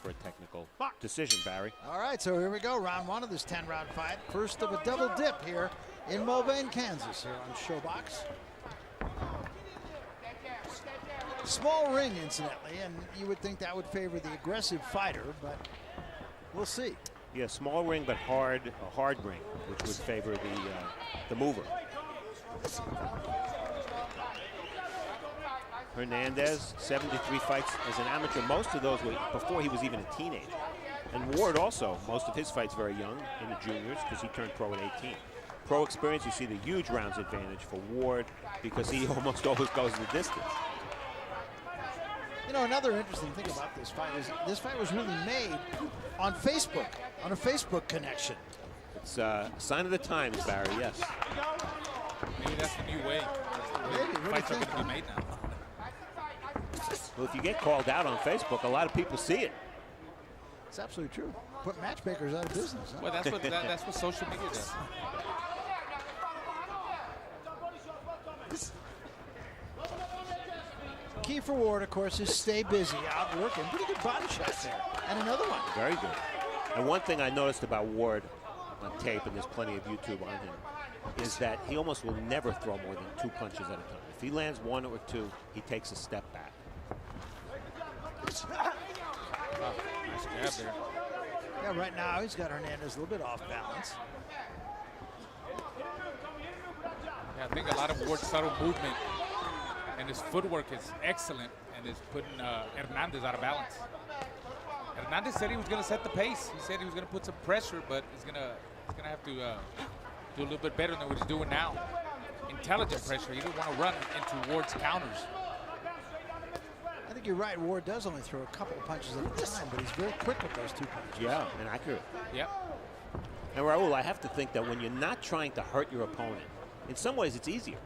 for a technical decision, Barry. All right, so here we go. Round one of this 10-round fight. First of a double dip here in Mulvane, Kansas, here on Showbox. Small ring, incidentally, and you would think that would favor the aggressive fighter, but we'll see. Yeah, small ring, but a hard ring, which would favor the mover. Hernandez, 73 fights as an amateur. Most of those were before he was even a teenager. And Ward also, most of his fights very young in the juniors because he turned pro at 18. Pro experience, you see the huge rounds advantage for Ward because he almost always goes the distance. You know, another interesting thing about this fight is this fight was really made on Facebook, on a Facebook connection. It's a sign of the times, Barry, yes. Maybe that's the new way. Fights are going to be made now. Well, if you get called out on Facebook, a lot of people see it. It's absolutely true. Put matchmakers out of business. Huh? Well, that's what social media does. Key for Ward, of course, is stay busy, out working. Pretty good body shots there. And another one. Very good. And one thing I noticed about Ward on tape, and there's plenty of YouTube on him, is that he almost will never throw more than 2 punches at a time. If he lands 1 or 2, he takes a step back. Nice jab there. Yeah, right now he's got Hernandez a little bit off balance. Yeah, I think a lot of Ward's subtle movement and his footwork is excellent and is putting Hernandez out of balance. Hernandez said he was going to set the pace. He said he was going to put some pressure, but he's going to have to do a little bit better than what he's doing now. Intelligent pressure. He didn't want to run into Ward's counters. I think you're right. Ward does only throw a couple of punches at a time, but he's very quick with those 2 punches. Yeah, and accurate. Yep. And Raul, I have to think that when you're not trying to hurt your opponent, in some ways it's easier.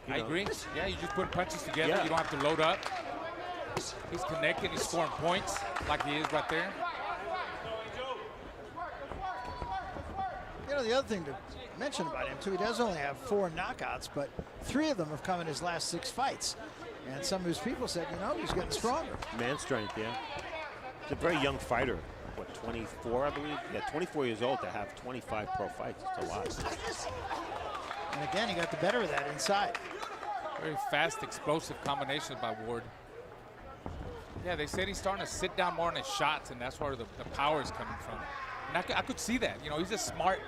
I agree. Yeah, you just put punches together. Yeah. You don't have to load up. He's connecting. He's scoring points like he is right there. You know, the other thing to mention about him, too, he does only have 4 knockouts, but 3 of them have come in his last 6 fights. And some of his people said, you know, he's getting stronger. Man strength, yeah. He's a very young fighter. What, 24, I believe? Yeah, 24 years old to have 25 pro fights. It's a lot. And again, he got the better of that inside. Very fast, explosive combinations by Ward. Yeah, they said he's starting to sit down more on his shots, and that's where the power is coming from. And I could see that. You know, he's a smart,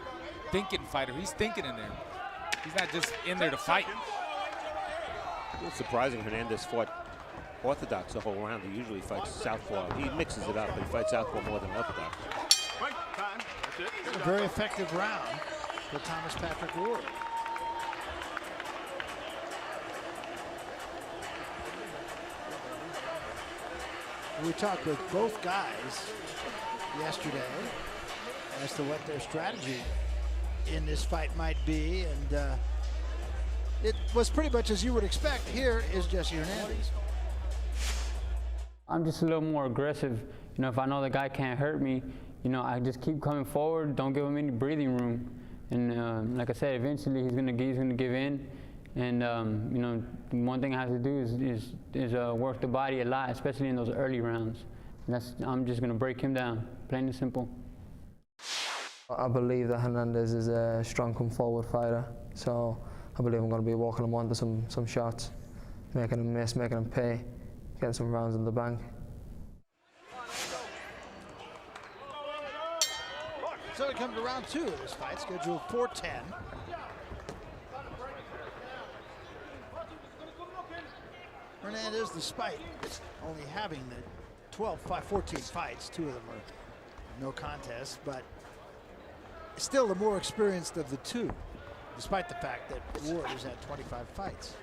thinking fighter. He's thinking in there. He's not just in there to fight. A little surprising Hernandez fought orthodox the whole round. He usually fights southpaw. He mixes it up, but he fights southpaw more than orthodox. A very effective round for Thomas Patrick Ward. We talked with both guys yesterday as to what their strategy in this fight might be, and it was pretty much as you would expect. Here is Jessy Hernandez. I'm just a little more aggressive. You know, if I know the guy can't hurt me, you know, I just keep coming forward, don't give him any breathing room. And like I said, eventually he's gonna give in. And you know, one thing I have to do is work the body a lot, especially in those early rounds. And I'm just gonna break him down, plain and simple. I believe that Hernandez is a strong come forward fighter, so I believe I'm going to be walking him onto some shots, making him miss, making him pay, getting some rounds in the bank. So we come to round 2 of this fight, scheduled for 10. Hernandez, despite only having the 14 fights, 2 of them are no contest, but still the more experienced of the 2, despite the fact that Ward has had 25 fights.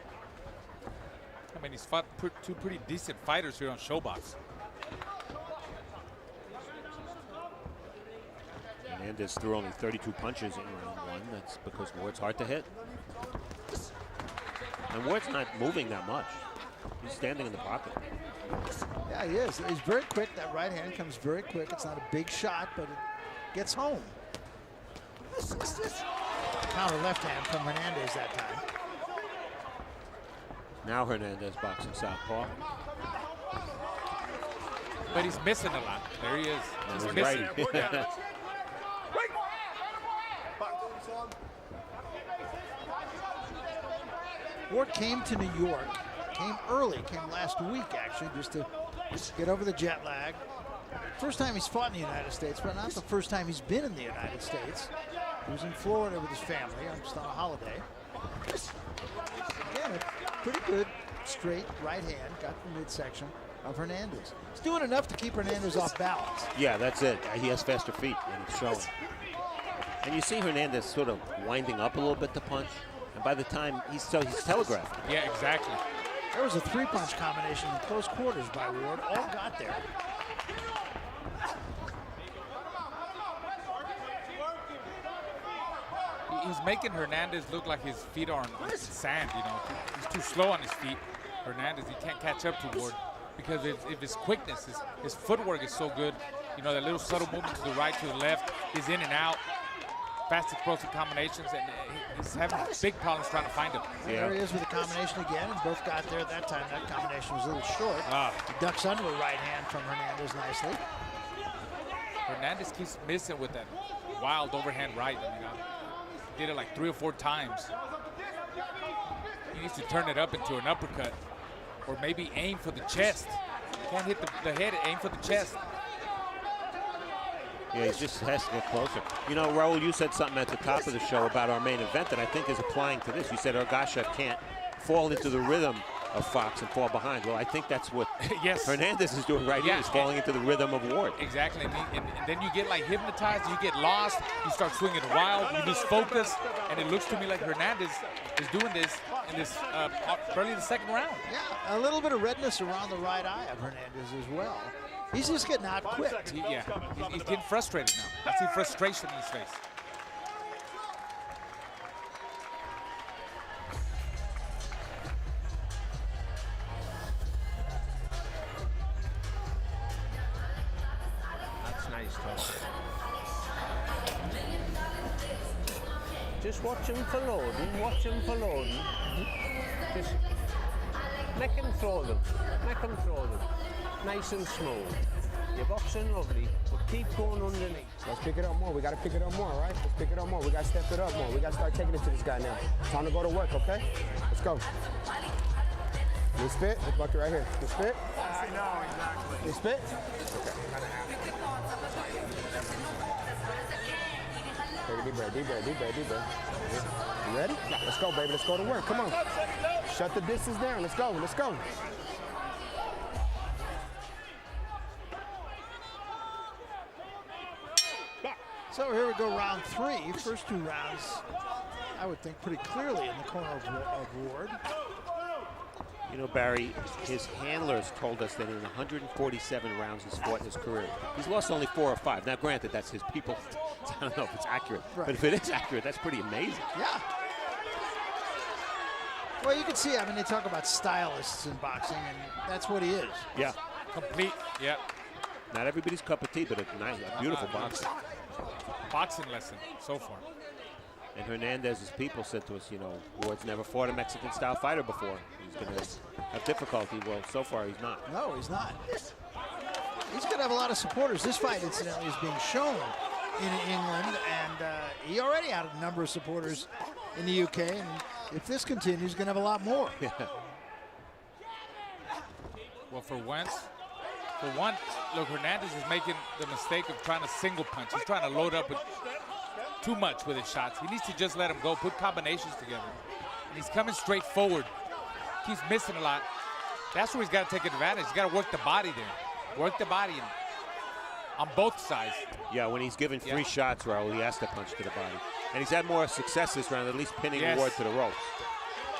I mean, he's fought 2 pretty decent fighters here on Showbox. Hernandez threw only 32 punches in round 1. That's because Ward's hard to hit. And Ward's not moving that much. He's standing in the pocket. Yeah, he is. He's very quick. That right hand comes very quick. It's not a big shot, but it gets home. Counter left hand from Hernandez that time. Now Hernandez boxing southpaw. But he's missing a lot. There he is. He's He's missing. right. Ward came to New York, came early, came last week actually, just to get over the jet lag. First time he's fought in the United States, but not the first time he's been in the United States. He was in Florida with his family, just on a holiday. Again, a pretty good straight right hand, got the midsection of Hernandez. He's doing enough to keep Hernandez off balance. Yeah, that's it. He has faster feet, and it's showing. And you see Hernandez sort of winding up a little bit to punch, and by the time he's telegraphing. Yeah, exactly. There was a three-punch combination in close quarters by Ward. All got there. He's making Hernandez look like his feet are on sand, you know. He's too slow on his feet. Hernandez, he can't catch up to Ward because if his quickness, his footwork is so good. You know, that little subtle movement to the right, to the left, he's in and out. Fast explosive combinations, and he's having big problems trying to find him. There he is with the combination again, and both got there that time. That combination was a little short. He ducks under a right hand from Hernandez nicely. Hernandez keeps missing with that wild overhand right. I mean, he did it like 3 or 4 times. He needs to turn it up into an uppercut, or maybe aim for the chest. Can't hit the head, aim for the chest. Yeah, he just has to get closer. You know, Raul, you said something at the top of the show about our main event that I think is applying to this. You said Argasha can't fall into the rhythm of Fox and fall behind. Well, I think that's what yes. Hernandez is doing right here. He's falling into the rhythm of Ward. Exactly, and then you get like hypnotized, you get lost, you start swinging wild, you lose focus, and it looks to me like Hernandez is doing this in this early the second round. Yeah, a little bit of redness around the right eye of Hernandez as well. He's just getting out quick. He's getting frustrated now. I see frustration in his face. That's nice, Tom. Just watch him for loading, watch him for loading. Just make him throw them, make him throw them. Nice and smooth. You're boxing lovely, but keep going underneath. Let's pick it up more. We got to pick it up more, right? Let's pick it up more. We got to step it up more. We got to start taking it to this guy now. Time to go to work, okay? Let's go. You spit? This bucket right here. You spit? I know, exactly. You spit? Okay. Take a deep breath, deep breath, deep breath, deep breath. You ready? Let's go, baby. Let's go to work. Come on. Shut the distance down. Let's go. Let's go. So here we go, round 3. First 2 rounds, I would think, pretty clearly in the corner of Ward. You know, Barry, his handlers told us that in 147 rounds he's fought in his career, he's lost only 4 or 5. Now, granted, that's his people. I don't know if it's accurate, right. But if it is accurate, that's pretty amazing. Yeah. Well, you can see, I mean, they talk about stylists in boxing, and that's what he is. Yeah. Complete, yeah. Not everybody's cup of tea, but a beautiful boxer. Boxing lesson so far. And Hernandez's people said to us, you know, Ward's never fought a Mexican-style fighter before. He's going to have difficulty. Well, so far he's not. No, he's not. He's going to have a lot of supporters. This fight, incidentally, is being shown in England, and he already had a number of supporters in the UK, and if this continues, he's going to have a lot more. Yeah. Well, for one, look, Hernandez is making the mistake of trying to single punch. He's trying to load up with too much with his shots. He needs to just let him go, put combinations together. And he's coming straight forward. He's missing a lot. That's where he's got to take advantage. He's got to work the body there. Work the body on both sides. Yeah, when he's given 3 shots, Raul, he has to punch to the body. And he's had more success this round, at least pinning Ward to the ropes.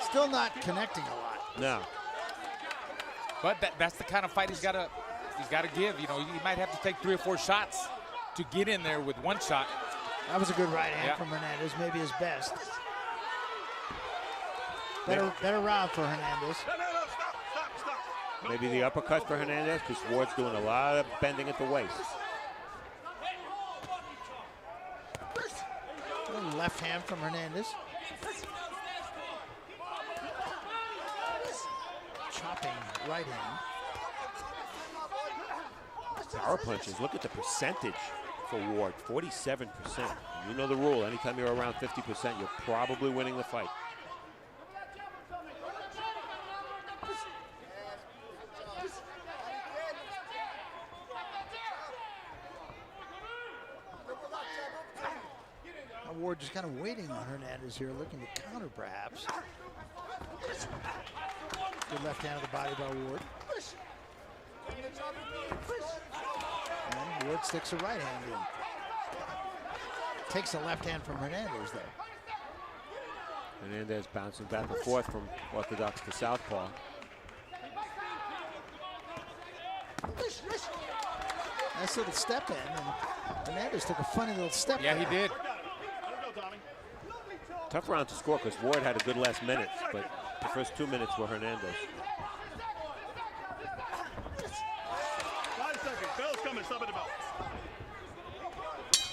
Still not connecting a lot. No. But that's the kind of fight he's got to give. You know, he might have to take 3 or 4 shots to get in there with 1 shot. That was a good right hand from Hernandez, maybe his best. Better round for Hernandez. Maybe the uppercut for Hernandez, because Ward's doing a lot of bending at the waist. Left hand from Hernandez. Chopping right hand. Power punches, look at the percentage for Ward, 47%. You know the rule, anytime you're around 50%, you're probably winning the fight. Ward just kind of waiting on Hernandez here, looking to counter perhaps. Good left hand of the body by Ward. And Ward sticks a right hand in. Takes a left hand from Hernandez though. Hernandez bouncing back and forth from orthodox to southpaw. Nice little step in, and Hernandez took a funny little step. Yeah, there. he did. Tough round to score because Ward had a good last minute, but the first 2 minutes were Hernandez. 5 seconds. Bell's coming. Stop at the bell.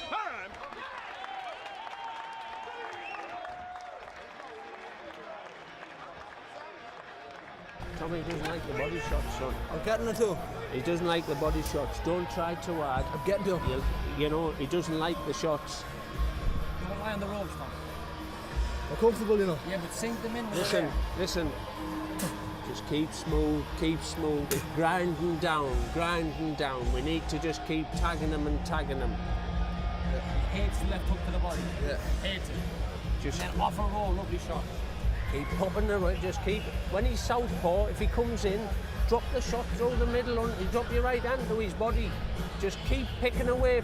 Time. Tommy doesn't like the body shots, son. I'm getting it too. He doesn't like the body shots. Don't try too hard. I'm getting to him. You know, he doesn't like the shots. Don't lie on the ropes, Tom. I'm comfortable, you know. Yeah, but sink them in. Listen. Just keep smooth, It's grinding down. We need to just keep tagging them and tagging them. He hates the left hook to the body. Yeah. Hates it. Just and then off a roll, lovely shot. keep popping the right, just keep. When he's southpaw, if he comes in, drop the shot through the middle, drop your right hand to his body. Just keep picking away.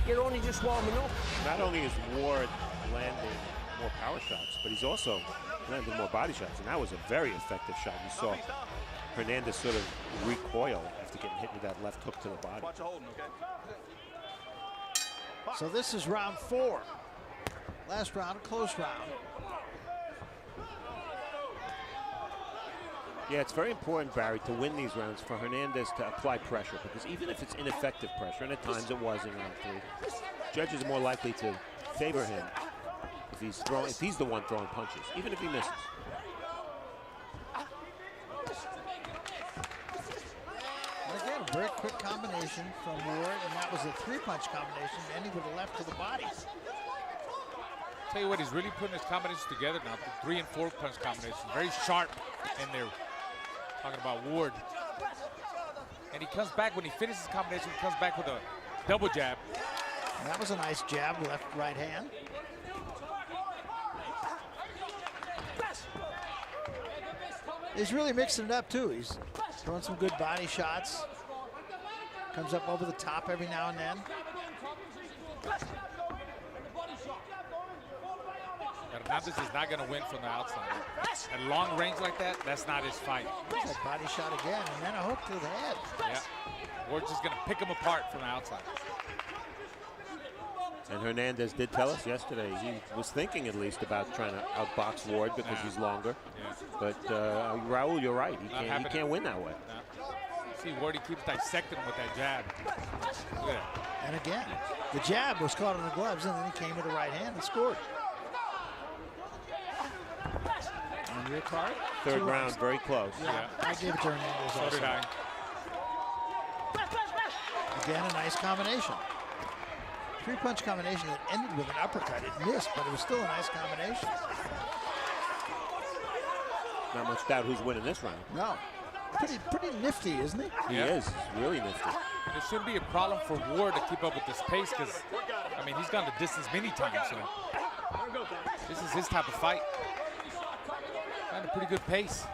You're only just warming up. Not only is Ward landing more power shots, but he's also landing more body shots, and that was a very effective shot. You saw Hernandez sort of recoil after getting hit with that left hook to the body. So this is round 4. Last round, a close round. Yeah, it's very important, Barry, to win these rounds for Hernandez to apply pressure, because even if it's ineffective pressure, and at times it was in round 3, judges are more likely to favor him if he's the one throwing punches, even if he misses. And again, a very quick combination from Ward, and that was a 3-punch combination, ending with a left to the body. Tell you what, he's really putting his combinations together now. The 3 and 4 punch combinations, very sharp in there. Talking about Ward. And he comes back, when he finishes his combination, he comes back with a double jab. And that was a nice jab, left, right hand. He's really mixing it up too. He's throwing some good body shots. Comes up over the top every now and then. Hernandez is not going to win from the outside. At long range like that, that's not his fight. That body shot again, and then a hook to the head. Yeah. Ward's just going to pick him apart from the outside. And Hernandez did tell us yesterday he was thinking at least about trying to outbox Ward because he's longer. Yeah. But Raul, you're right. He can't win that way. No. See, Ward, he keeps dissecting him with that jab. Look at that. And again, the jab was caught on the gloves, and then he came with the right hand and scored. On your card? Third round, very close. Yeah, I gave it to Hernandez So also. did I. Again, a nice combination. 3-punch combination that ended with an uppercut. It missed, but it was still a nice combination. Not much doubt who's winning this round. No. Pretty nifty, isn't he? He is. He's really nifty. It shouldn't be a problem for Ward to keep up with this pace because, I mean, he's gone the distance many times. So this is his type of fight. Got a pretty good pace.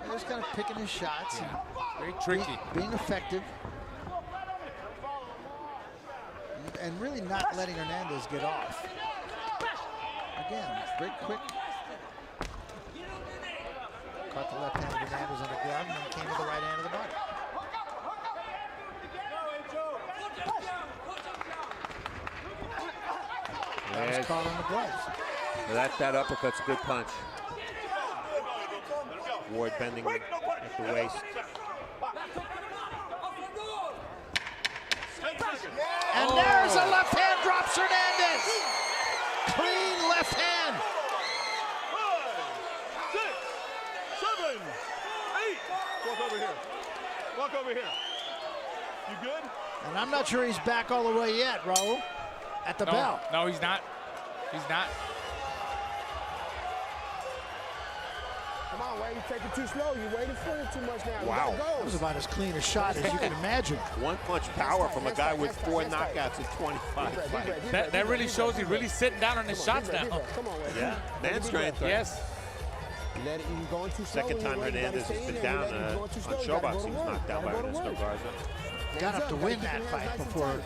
He's just kind of picking his shots. Yeah. Very tricky. Being effective. And really not letting Hernandez get off. Again, very quick. Caught the left hand of Hernandez on the glove and then came with the right hand of the body. That was caught on the gloves. That uppercut's a good punch. Ward bending at the waist. And there's a left hand, drops Hernandez. Clean left hand. over here. You good? And I'm not sure he's back all the way yet, Raul, at the bell. No, he's not. He's not. Come on, Wade, you're taking too slow. You're waiting for it too much now. Wow. That was about as clean a shot as you can imagine. One punch power from a guy with 4 knockouts in 25 fights. That really shows he's really sitting down on his shots now. Come on, Wade. Yeah, man strength. Right? Yes. Let it, you going too slow. Second time Hernandez has been down on Showbox. He was knocked down by Ernesto Garza. Got up to win that fight before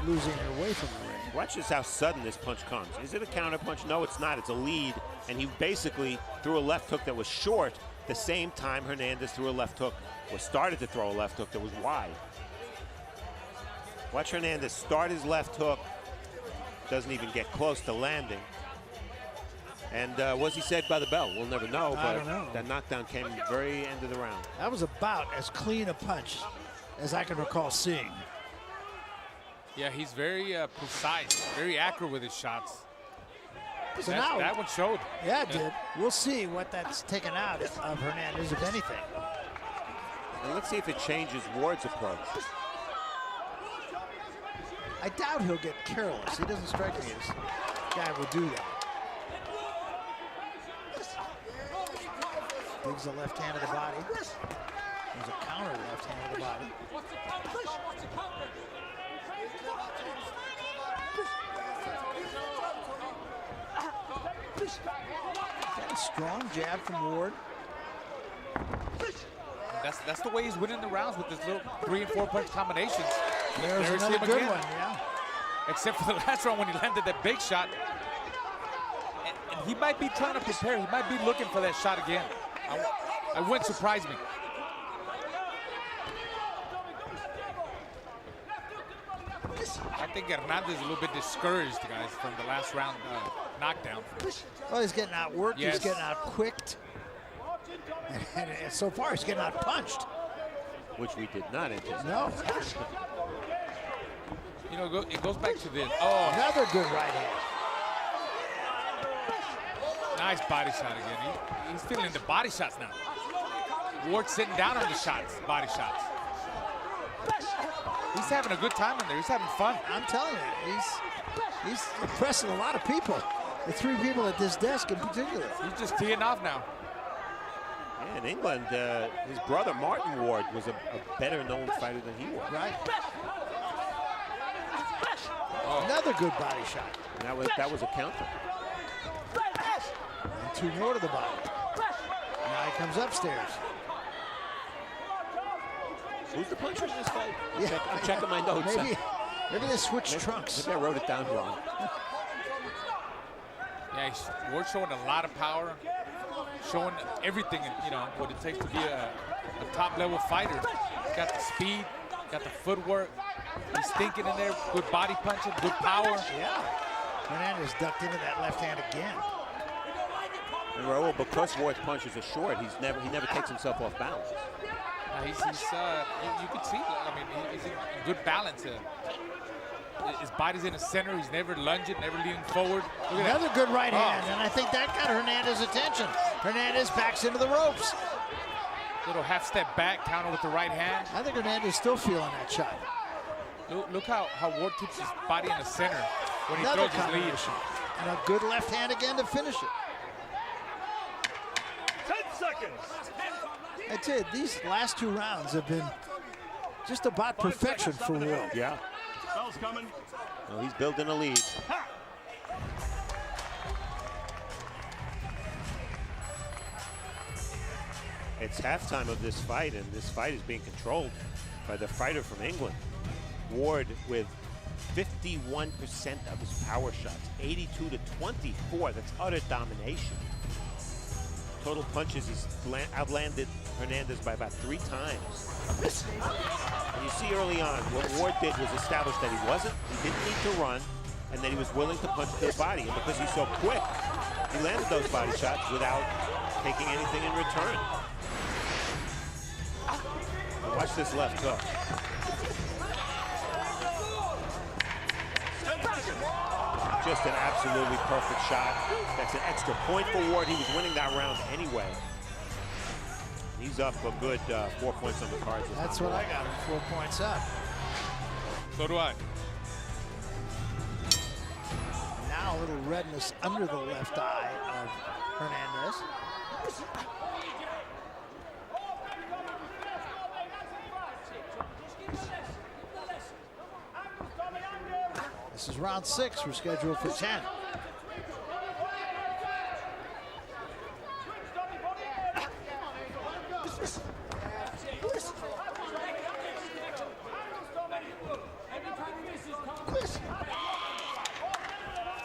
losing it away from the ring. Watch this how sudden this punch comes. Is it a counter punch? No, it's not. It's a lead. And he basically threw a left hook that was short the same time Hernandez threw a left hook, or started to throw a left hook that was wide. Watch Hernandez start his left hook. Doesn't even get close to landing. And was he said by the bell? We'll never know, I but don't know. that knockdown came at the very end of the round. That was about as clean a punch as I can recall seeing. Yeah, he's very precise, very accurate with his shots. So now, That one showed. yeah, it did. We'll see what that's taken out of Hernandez, if anything. And let's see if it changes Ward's approach. I doubt he'll get careless. He doesn't strike me as a guy who will do that. Digs the left hand of the body. There's a counter left hand of the body. Got a strong jab from Ward. That's the way he's winning the rounds, with his little 3 and 4 punch combinations. There's There's another him good again. one, yeah. Except for the last round when he landed that big shot. And he might be trying to prepare. He might be looking for that shot again. It wouldn't surprise me. I think Hernandez is a little bit discouraged, guys, from the last round knockdown. Well, he's getting outworked. Yes. He's getting outquicked. And so far, he's getting outpunched. Which we did not anticipate. No. You know, it goes back to this. Oh, Another good right hand. nice body shot again. He's feeling the body shots now. Ward's sitting down on the shots, body shots. He's having a good time in there. He's having fun. I'm telling you, he's impressing a lot of people. The 3 people at this desk in particular. He's just teeing off now. Yeah, in England, his brother Martin Ward was a better known fighter than he was. Right. Another good body shot. And that was a counter. And 2 more to the body. Now he comes upstairs. Who's the puncher in this fight? Yeah. I'm checking my notes. Maybe they switched trunks. Maybe I wrote it down wrong. Yeah, Ward's showing a lot of power, showing everything, you know, what it takes to be a top-level fighter. He's got the speed, got the footwork. He's thinking in there, good body punching, good power. Yeah. Hernandez ducked into that left hand again. And Raul, because Ward's punches are short, he never takes himself off balance. You can see, I mean, he's in good balance. His body's in the center. He's never lunging, never leaning forward. Look at Another that. good right hand, and I think that got Hernandez's attention. Hernandez backs into the ropes. Little half step back, counter with the right hand. I think Hernandez still feeling that shot. Look how Ward keeps his body in the center when he Another throws his lead. combination. And a good left hand again to finish it. 10 seconds. I tell you, these last 2 rounds have been just about perfection for Ward. Yeah. Bell's coming. Well, he's building a lead. It's halftime of this fight, and this fight is being controlled by the fighter from England. Ward with 51% of his power shots, 82 to 24. That's utter domination. Total punches, he's outlanded Hernandez by about 3 times. And you see early on, what Ward did was establish that he didn't need to run, and that he was willing to punch to the body. And because he's so quick, he landed those body shots without taking anything in return. Watch this left hook. Just an absolutely perfect shot. That's an extra point for Ward. He was winning that round anyway. He's up a good 4 points on the cards. That's what I got him, 4 points up. So do I. Now a little redness under the left eye of Hernandez. This is round 6. We're scheduled for 10.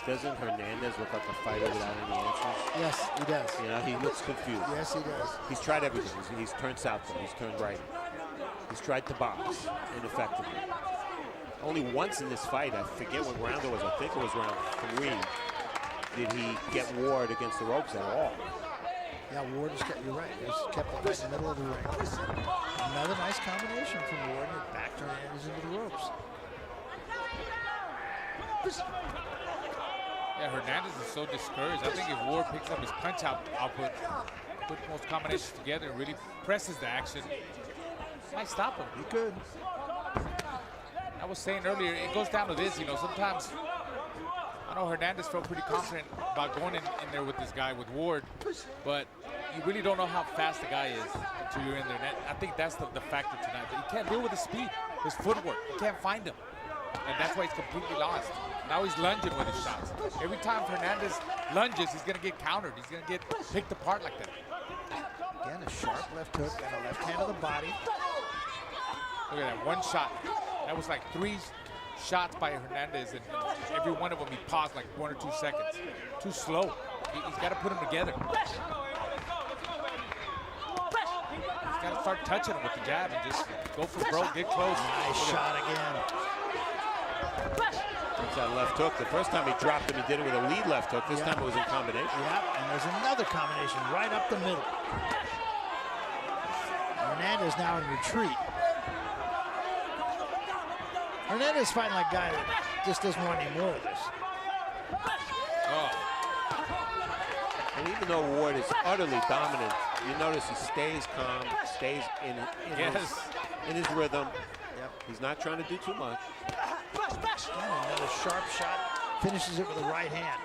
Doesn't Hernandez look like a fighter without any answers? Yes, he does. You know, he looks confused. Yes, he does. He's tried everything. He's turned southpaw. He's turned right. He's tried to box ineffectively. Only once in this fight, I forget what round it was, I think it was round 3, did he get Ward against the ropes at all. Yeah, Ward has kept, you're right, he's kept the fight in the middle of the ring. Another nice combination from Ward, and it backed Hernandez into the ropes. Yeah, Hernandez is so discouraged. I think if Ward picks up his punch output, put most combinations together, and really presses the action, might stop him. He could. I was saying earlier, it goes down to this, you know, sometimes, I know Hernandez felt pretty confident about going in there with this guy, with Ward, but you really don't know how fast the guy is until you're in there. And I think that's the factor tonight. That you can't deal with his speed, his footwork. You can't find him. And that's why he's completely lost. Now he's lunging with his shots. Every time Hernandez lunges, he's going to get countered. He's going to get picked apart like that. Again, a sharp left hook and a left hand of the body. Look at that, one shot. That was like 3 shots by Hernandez, and every one of them he paused like 1 or 2 seconds. Too slow. He's got to put them together. He's got to start touching him with the jab and just go for broke, get close. Nice shot again. That's that left hook. The first time he dropped him, he did it with a lead left hook. This time it was in combination. Yeah, and there's another combination right up the middle. Hernandez now in retreat. Hernandez fighting like a guy that just doesn't want any more of this. Oh. And even though Ward is utterly dominant, you notice he stays calm, stays in his rhythm. Yep. He's not trying to do too much. And another sharp shot, finishes it with the right hand.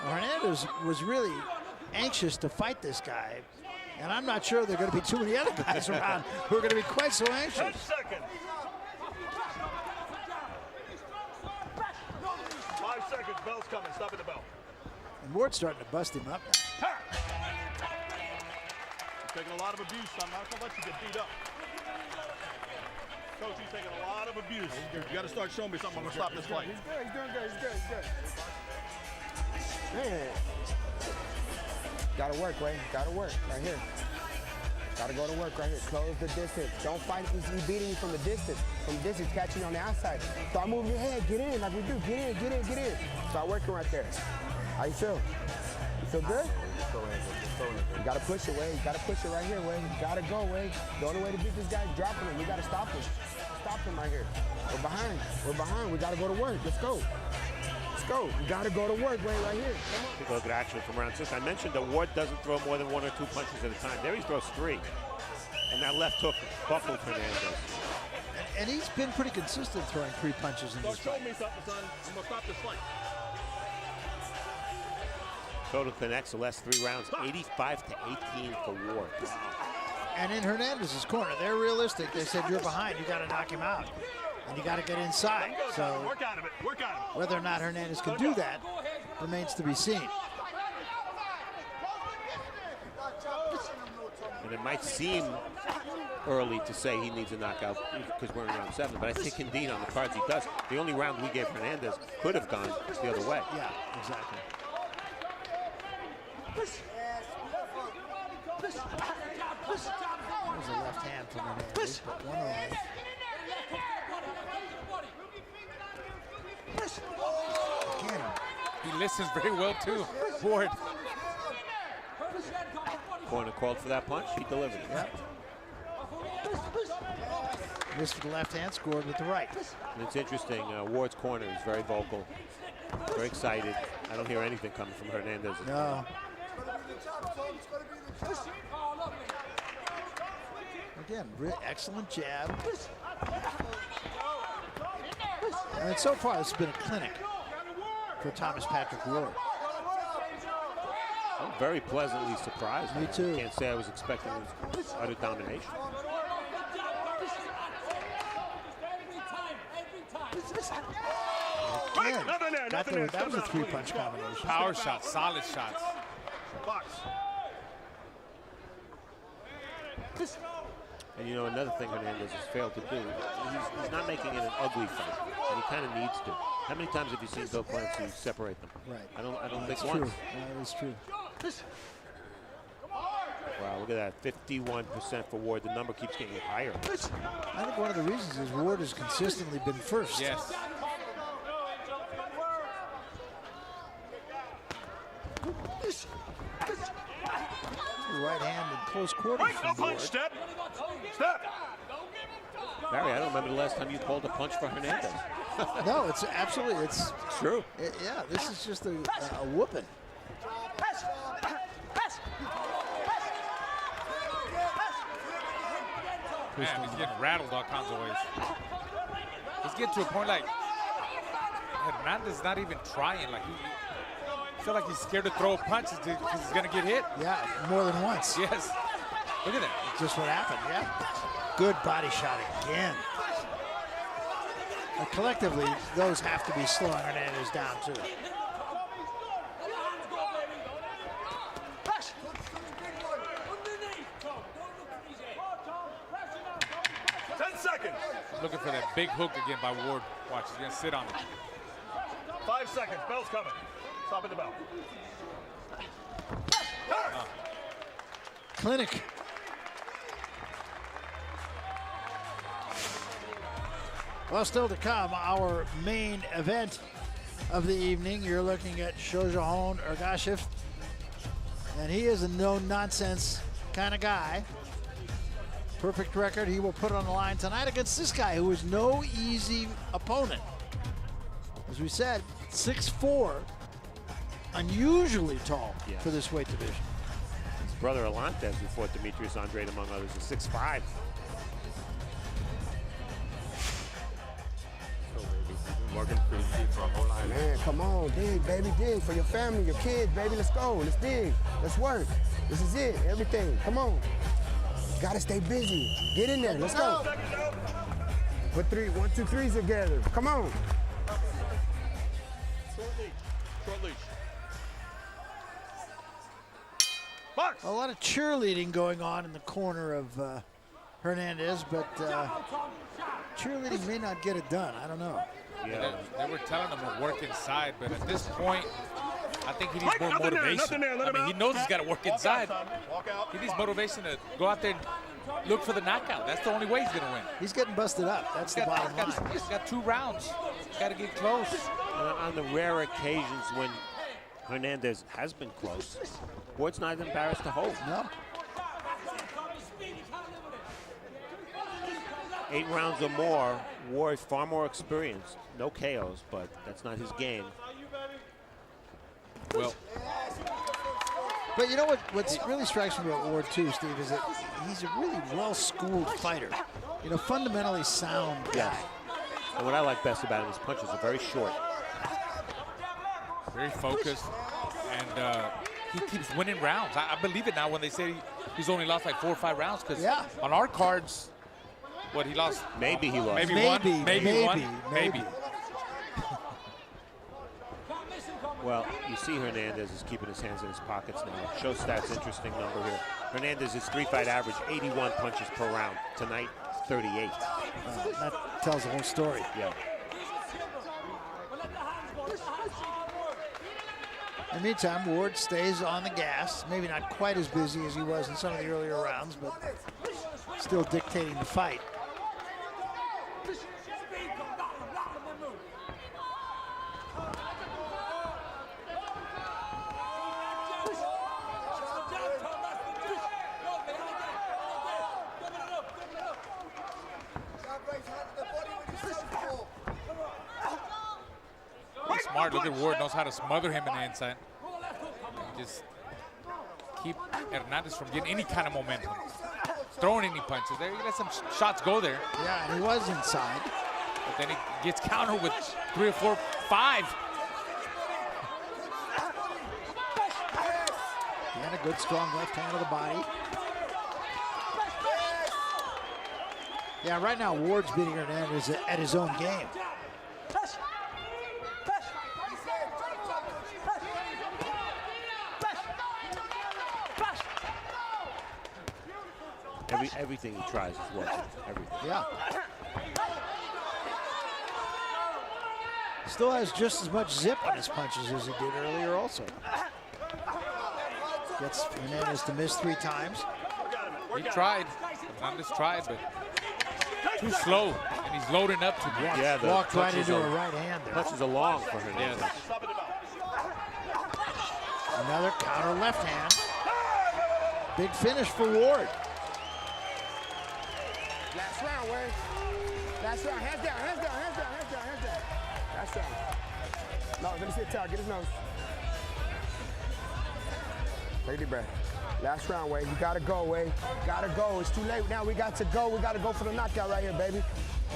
Hernandez was really anxious to fight this guy, and I'm not sure there are going to be too many other guys around who are going to be quite so 10 anxious. seconds. 5 seconds. Bell's coming. Stop at the bell. And Ward's starting to bust him up now. He's taking a lot of abuse. I'm not going to let you get beat up. Coach, he's taking a lot of abuse. You got to start showing me something. I'm going to stop this fight. He's good, he's doing good, he's good, he's good. Man. Gotta work, Wayne. Gotta work right here. Gotta go to work right here. Close the distance. Don't fight. He's beating you from the distance. From distance, catching you on the outside. Start moving your head. Get in like we do. Get in, get in, get in. Start working right there. How you feel? You feel good? You gotta push it, Wade. You gotta push it right here, Wade. You gotta go, Wade. The only way to beat this guy is dropping him. We gotta stop him. Stop him right here. We're behind. We're behind. We gotta go to work. Let's go. Let's go. We gotta go to work, Wade, right here. Take a look at action from round 6. I mentioned that Ward doesn't throw more than 1 or 2 punches at a time. There he throws 3. And that left hook buckled Hernandez. And he's been pretty consistent throwing 3 punches in Don't this show fight. me something, son. I'm going to stop this fight. Total connects the last 3 rounds, 85 to 18 for Ward. And in Hernandez's corner, they're realistic. They said, you're behind, you gotta knock him out. And you gotta get inside. So Work out of it. Work out of it. whether or not Hernandez can do that remains to be seen. And it might seem early to say he needs a knockout because we're in round 7, but I think indeed on the cards he does. The only round we gave Hernandez could have gone the other way. Yeah, exactly. There's a left hand from Hernandez, but one only. Again, He listens very well too, Ward. Corner called for that punch, he delivered it. yep. Missed with the left hand, scored with the right. And it's interesting, Ward's corner is very vocal, very excited. I don't hear anything coming from Hernandez. No. Again, excellent jab. And so far, this has been a clinic for Thomas Patrick Ward. I'm very pleasantly surprised. Me too. I can't say I was expecting utter domination. Again, that was a three-punch combination. Power shots, solid shots. Box. And you know, another thing Hernandez has failed to do, he's not making it an ugly fight, and he kind of needs to. How many times have you seen Bill Clancy separate them? Right. I don't think That's once. true. That is true. Wow, look at that, 51% for Ward. The number keeps getting higher. I think one of the reasons is Ward has consistently been first. Yes. Right hand in close quarters from Ward. Step. Barry, I don't remember the last time you called a punch for Hernandez. No, it's absolutely, it's true. Yeah, this is just a whooping. Man, he's getting rattled all kinds of ways. He's getting to a point like Hernandez is not even trying. Like I feel like he's scared to throw a punch because he's gonna get hit. Yeah, more than once. Yes. Look at that. Just what happened, yeah. Good body shot again. And collectively, those have to be slowing Hernandez down too. Looking for that big hook again by Ward. Watch, he's gonna sit on it. 5 seconds, bell's coming. Stop at the bell. Clinic. Well, still to come, our main event of the evening. You're looking at Shojahan Ergashev, and he is a no-nonsense kind of guy. Perfect record he will put on the line tonight against this guy who is no easy opponent. As we said, 6'4", unusually tall for this weight division. His brother Alantez, who fought Demetrius Andrade among others, is 6'5". Working pretty deep for a whole line. Man, come on, dig, baby, dig for your family, your kids, baby. Let's go. Let's dig. Let's work. This is it. Everything. Come on. Gotta stay busy. Get in there. Let's go. Put 1, 2, 3s together. Come on. Short leash. A lot of cheerleading going on in the corner of Hernandez, but cheerleading may not get it done. I don't know. Yeah. They were telling him to work inside, but at this point, I think he needs more motivation. I mean, he knows he's got to work inside. He needs motivation to go out there and look for the knockout. That's the only way he's going to win. He's getting busted up. That's the bottom line. He's got 2 rounds. Got to get close. On the rare occasions when Hernandez has been close, Ward's not embarrassed to hold. No. 8 rounds or more, Ward far more experienced. No KOs, but that's not his game. Well, but you know what really strikes me about Ward too, Steve, is that he's a really well-schooled fighter. You know, fundamentally sound guy. Yes. And what I like best about him, his punches are very short. very focused, and he keeps winning rounds. I believe it now when they say he's only lost like 4 or 5 rounds, because on our cards, what he lost? Maybe he lost. Maybe one. Maybe one. Maybe. Well, you see Hernandez is keeping his hands in his pockets now. Show stats, interesting number here. Hernandez's 3-fight average, 81 punches per round. Tonight, 38. That tells the whole story. Yeah. In the meantime, Ward stays on the gas. Maybe not quite as busy as he was in some of the earlier rounds, but still dictating the fight. smart. Look at Ward, knows how to smother him in the inside. Just keep Hernandez from getting any kind of momentum. Throwing any punches there. He let some shots go there. Yeah, and he was inside. But then he gets countered with 3 or 4, 5. He had a good, strong left hand of the body. Yeah, right now Ward's beating Hernandez at his own game. Everything he tries is working. Everything. Yeah. Still has just as much zip on his punches as he did earlier also. Gets Hernandez to miss 3 times. He tried. Hernandez tried, but too slow. And he's loading up to watch. Yeah, walked right into a right hand there. Punches are long for Hernandez. Yes. Another counter left hand. Big finish for Ward. Last round, Wade. Last round. Hands down, hands down, hands down, hands down, hands down. Last round. No, let me see the towel. Get his nose. Take a deep breath. Last round, Wade. You gotta go, Wade. Gotta go. It's too late now. We got to go. We gotta go for the knockout right here, baby.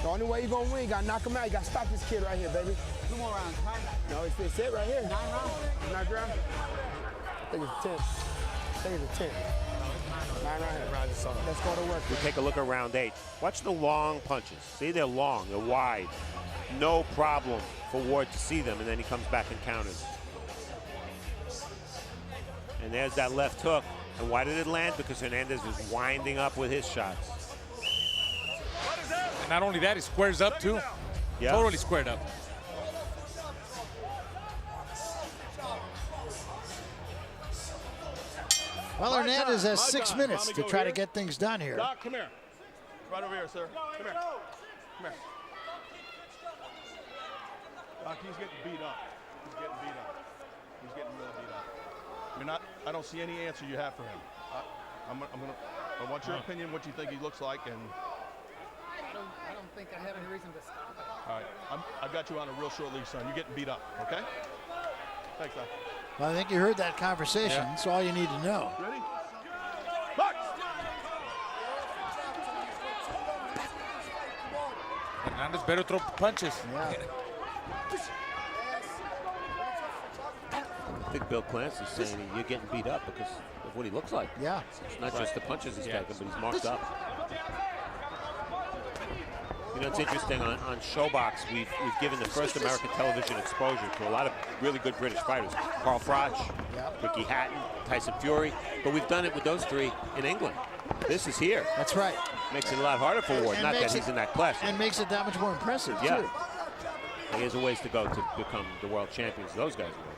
The only way you're gonna win, you gotta knock him out. You gotta stop this kid right here, baby. 2 more rounds, right? No, it's it right here. 9 rounds? 9 rounds? I think it's 10. I think it's a 10. 9 rounds. Let's go to work. We take a look at round 8. Watch the long punches. See, they're long, they're wide. No problem for Ward to see them, and then he comes back and counters. And there's that left hook. And why did it land? Because Hernandez was winding up with his shots. And not only that, he squares up too. Yeah. Totally squared up. Well, Hernandez has 6 minutes to try to get things done here. Doc, come here. Right over here, sir. Come here. Come here. Doc, he's getting beat up. He's getting beat up. He's getting really beat up. You're not. I don't see any answer you have for him. I want your opinion, what you think he looks like, and. I don't think I have any reason to stop it. All right, I've got you on a real short leash, son. You're getting beat up, okay? Thanks, Doc. Well, I think you heard that conversation. Yeah. That's all you need to know. Ready? Mark! Hernandez better throw punches. Yeah. I think Bill Clancy's saying you're getting beat up because of what he looks like. Yeah. It's not just the punches he's taking, but he's marked up. You know, it's interesting, on Showbox, we've given the first American television exposure to a lot of really good British fighters. Carl Froch, Ricky Hatton, Tyson Fury, but we've done it with those 3 in England. This is here. That's right. Makes it a lot harder for Ward, not that he's in that class. And makes it that much more impressive, Yeah. too. He has a ways to go to become the world champions those guys were.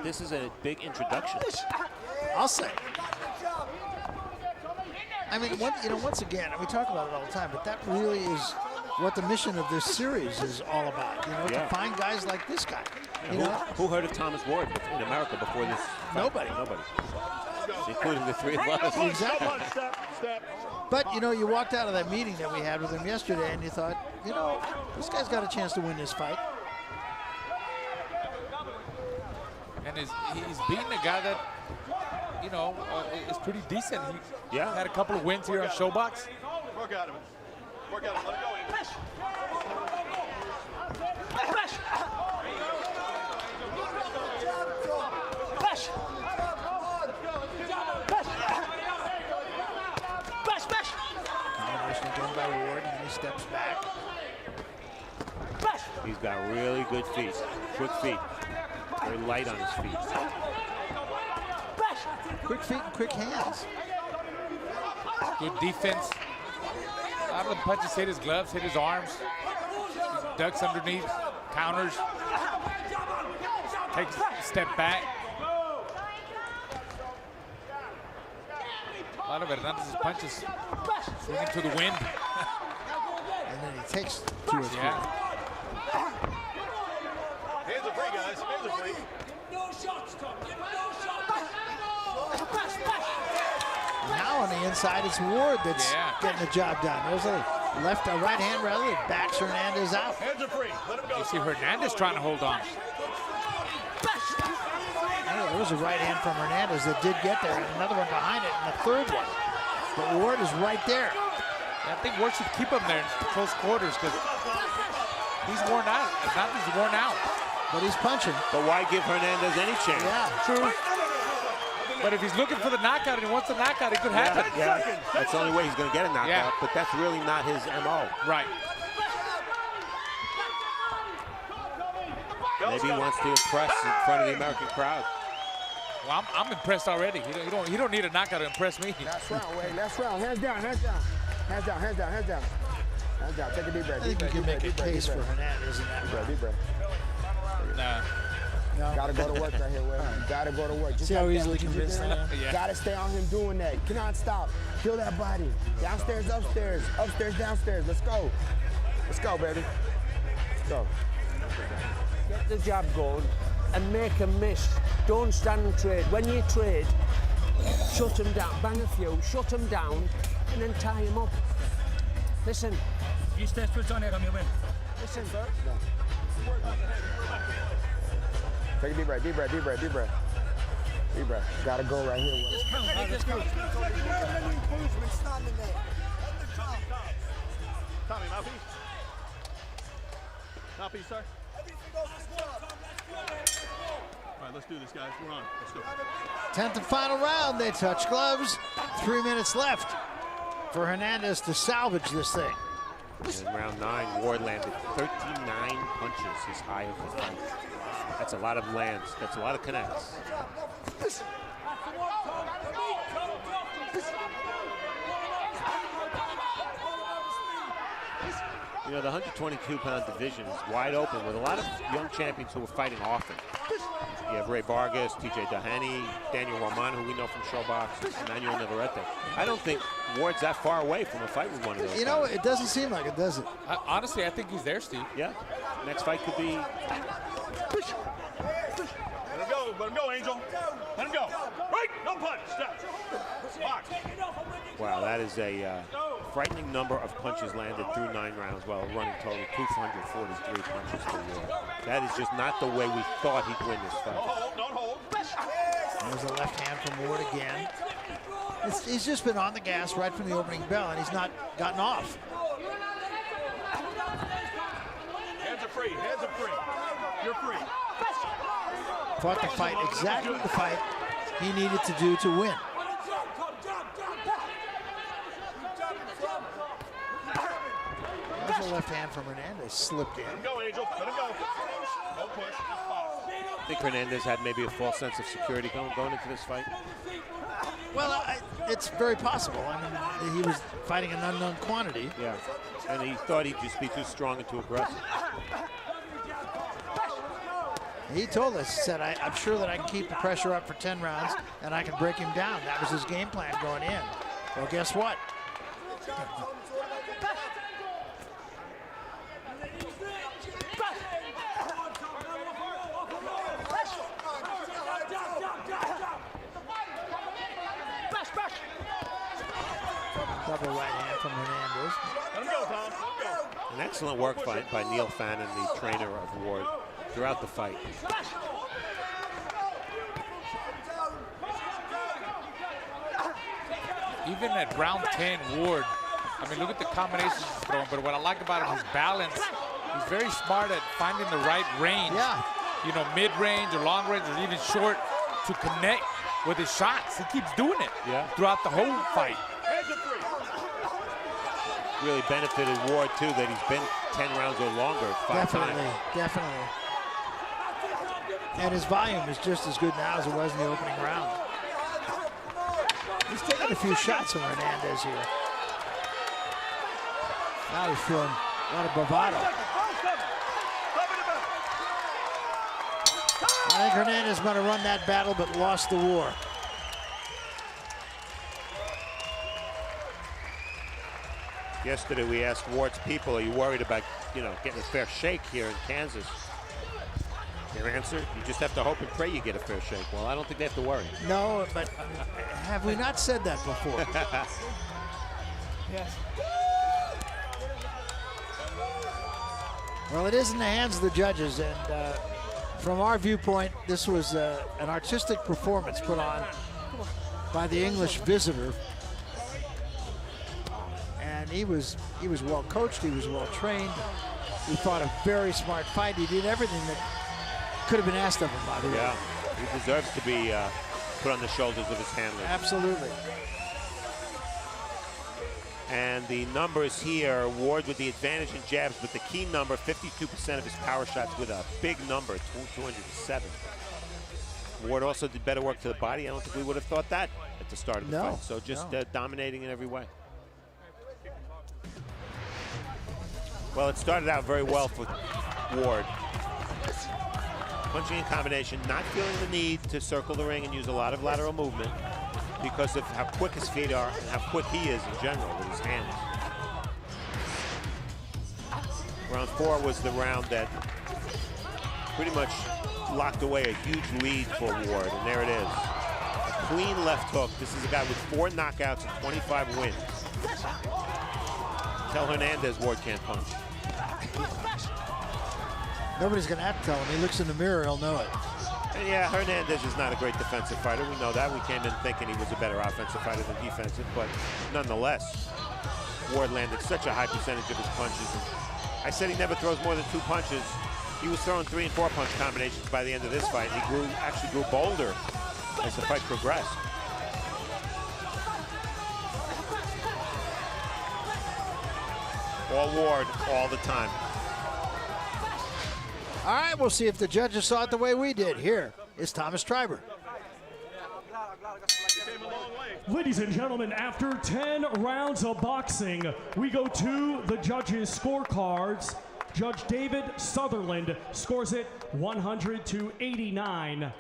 This is a big introduction. I'll say. I mean, once again, and we talk about it all the time, but that really is what the mission of this series is all about. To find guys like this guy. Who heard of Thomas Ward in America before this fight? Nobody. Nobody. Including the 3 of us. Exactly. But, you walked out of that meeting that we had with him yesterday and you thought, this guy's got a chance to win this fight. And he's beating a guy that, is pretty decent. He had a couple of wins here on Showbox. Work out of it. Work out of it. Let it go. Combination again by Ward, and he steps back. He's got really good feet, quick feet. Very light on his feet. Quick feet and quick hands. Good defense. A lot of the punches hit his gloves, hit his arms. He ducks underneath, counters. Takes a step back. A lot of Hernandez's punches swinging to the wind. And then he takes 2 or 3. Yeah. Hands are free, guys. Hands are free. Now on the inside, it's Ward that's getting the job done. right hand rather, it backs Hernandez out. Hands are free. Let him go. You see Hernandez trying to hold on. There was a right hand from Hernandez that did get there, and another one behind it, and the third one. But Ward is right there. I think Ward should keep him there in close quarters because he's worn out. Hernandez is worn out. But he's punching. But why give Hernandez any chance? Yeah. True. But if he's looking for the knockout and he wants the knockout, it could happen. Yeah. That's the only way he's going to get a knockout, but that's really not his MO. Right. Maybe he wants to impress in front of the American crowd. Well, I'm impressed already. You don't need a knockout to impress me. Last round, Wade. Last round. Hands down, hands down. Hands down, hands down, hands down. Hands down. Take a deep breath. I think you can make a case for Hernandez in that round. Deep breath. Nah. No. Gotta go to work right here, Wade. Gotta go to work. Just See how easily convinced I am? Yeah. Gotta stay on him doing that. You cannot stop. Feel that body. Downstairs, upstairs. Upstairs, downstairs. Let's go. Let's go, baby. Let's go. Get the jab going and make him miss. Don't stand and trade. When you trade, shut him down. Bang a few, shut him down, and then tie him up. Listen. If you stay straight on here, I'm your win. Listen, sir. Take a deep breath, deep breath, deep breath, deep breath. Deep breath. Gotta go right here. Tommy, mouthpiece. Mouthpiece, sir. All right, let's do this, guys. We're on. Let's go. 10th and final round. They touch gloves. 3 minutes left for Hernandez to salvage this thing. In round 9, Ward landed 39 punches, his high of the fight. That's a lot of lands. That's a lot of connects. You know, the 122-pound division is wide open with a lot of young champions who are fighting often. You have Ray Vargas, TJ Doheny, Daniel Roman, who we know from Showbox, Emmanuel Navarrete. I don't think Ward's that far away from a fight with one of those You know, guys. it doesn't seem like it, does it? Honestly, I think he's there, Steve. Yeah. Next fight could be... Let him go, Angel. Let him go. Right, no punch. Step. Box. Wow, that is a frightening number of punches landed through 9 rounds, while a running total 243 punches for Ward. That is just not the way we thought he'd win this fight. Don't hold. There's a left hand from Ward again. He's just been on the gas right from the opening bell, and he's not gotten off. Hands are free. Hands are free. You're free. Fought the fight exactly the fight he needed to do to win. There's a left hand from Hernandez, slipped in. Let him go, Angel. Let him go. No push. I think Hernandez had maybe a false sense of security going into this fight. Well, it's very possible. I mean, he was fighting an unknown quantity. Yeah, and he thought he'd just be too strong and too aggressive. He told us, he said, I'm sure that I can keep the pressure up for 10 rounds and I can break him down. That was his game plan going in. Well, guess what? Double right hand from Hernandez. Let him go, Tom. Let him go. An excellent work by Neil Fannin, the trainer of Ward, throughout the fight. Even at round 10, Ward, I mean, look at the combinations he's throwing, but what I like about him is balance. He's very smart at finding the right range. Yeah. You know, mid-range or long range or even short to connect with his shots. He keeps doing it throughout the whole fight. Really benefited Ward, too, that he's been 10 rounds or longer 5 times. Definitely. And his volume is just as good now as it was in the opening round. He's taking a few shots from Hernandez here. Now he's feeling a lot of bravado. I think Hernandez might have run that battle but lost the war. Yesterday we asked Ward's people, are you worried about, getting a fair shake here in Kansas? Their answer, you just have to hope and pray you get a fair shake. Well, I don't think they have to worry. No, but have we not said that before? Yes. Well, it is in the hands of the judges, and from our viewpoint, this was an artistic performance put on by the English visitor. And he was well coached, he was well trained. He fought a very smart fight. He did everything that could have been asked of him, by the way. Yeah, he deserves to be put on the shoulders of his handler. Absolutely. And the numbers here, Ward with the advantage in jabs, but the key number, 52% of his power shots with a big number, 207. Ward also did better work to the body. I don't think we would have thought that at the start of the fight. So just dominating in every way. Well, it started out very well for Ward. Punching in combination, not feeling the need to circle the ring and use a lot of lateral movement because of how quick his feet are and how quick he is in general with his hands. Round 4 was the round that pretty much locked away a huge lead for Ward, and there it is. A clean left hook. This is a guy with 4 knockouts and 25 wins. Tell Hernandez Ward can't punch. Nobody's going to have to tell him. He looks in the mirror, he'll know it. And yeah, Hernandez is not a great defensive fighter. We know that. We came in thinking he was a better offensive fighter than defensive, but nonetheless, Ward landed such a high percentage of his punches. And I said he never throws more than 2 punches. He was throwing 3 and 4 punch combinations by the end of this fight. He actually grew bolder as the fight progressed. All Ward, all the time. All right, we'll see if the judges saw it the way we did. Here is Thomas Triber. Ladies and gentlemen, after 10 rounds of boxing, we go to the judges' scorecards. Judge David Sutherland scores it 100-89.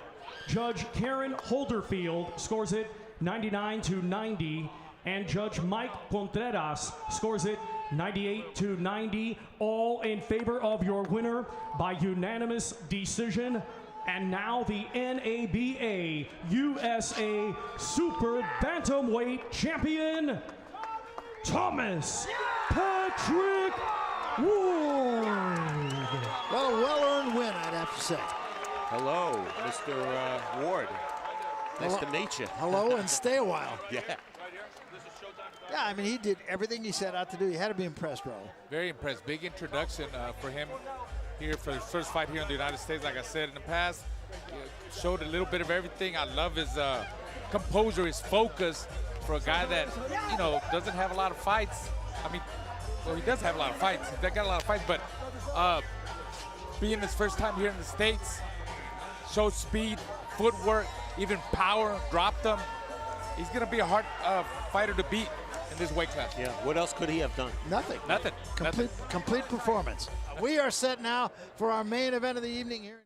Judge Karen Holderfield scores it 99-90. And Judge Mike Contreras scores it 98-90, all in favor of your winner by unanimous decision. And now the NABA USA Super Bantamweight Champion, Thomas Patrick Ward. Well, a well-earned win, I'd have to say. Hello, Mr. Ward. Nice to meet you. Hello, and stay a while. Yeah. Yeah, I mean, he did everything he set out to do. You had to be impressed, Raul. Very impressed. Big introduction for him here for his first fight here in the United States. Like I said in the past, showed a little bit of everything. I love his composure, his focus for a guy that, you know, doesn't have a lot of fights. I mean, well, he does have a lot of fights. He's got a lot of fights, but being his first time here in the States, showed speed, footwork, even power, dropped them. He's going to be a hard fighter to beat in this weight class. Yeah, what else could he have done? Nothing. Nothing. Complete performance. We are set now for our main event of the evening here.